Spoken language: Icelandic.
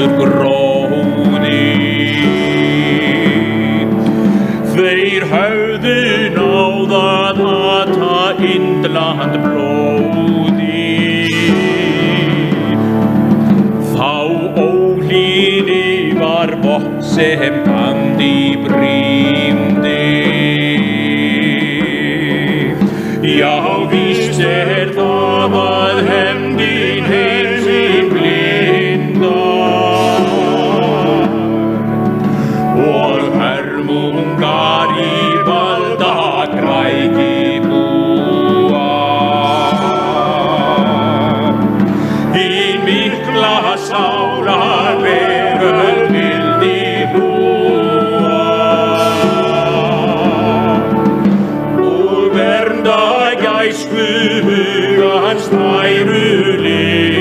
allur gróðir. Þeir höfðu náð að hata Indland blóðið. Þá óhlýðni var vopn sem Gandhi brýmdi. Já, víst það að hefndin heimsinn blindar og hörmungar í valdagræðgi búa. Hin mikla sálarveröld vildi búa og vernda gæsku hugans æru lið.